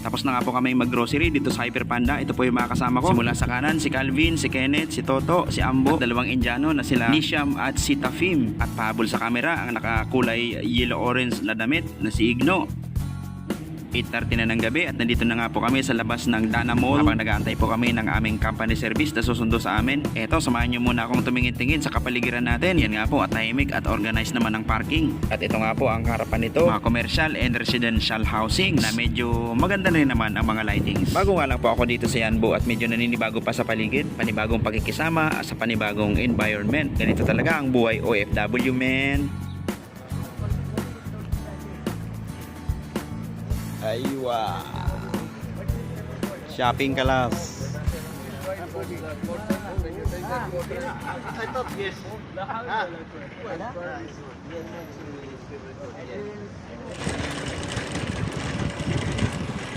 Tapos na nga po kami mag-grocery dito sa Hyper Panda. Ito po yung mga kasama ko. Simula sa kanan, si Calvin, si Kenneth, si Toto, si Ambo, dalawang Indiano na sila Nisham at si Tafim. At pahabol sa camera ang nakakulay yellow-orange na damit na si Igno. 8:30 na ng gabi at nandito na nga po kami sa labas ng Dana Mall habang nag-aantay po kami ng aming company service na susundo sa amin. Eto, samahan nyo muna akong tumingin-tingin sa kapaligiran natin. Yan nga po, at tahimik at organized naman ang parking. At ito nga po ang harapan nito, mga commercial and residential housing na medyo maganda na rin naman ang mga lightings. Bago nga lang po ako dito sa Yanbo at medyo naninibago pa sa paligid, panibagong pakikisama sa panibagong environment. Ganito talaga ang buhay OFW, men. Aywa. Shopping kalas. I thought yes.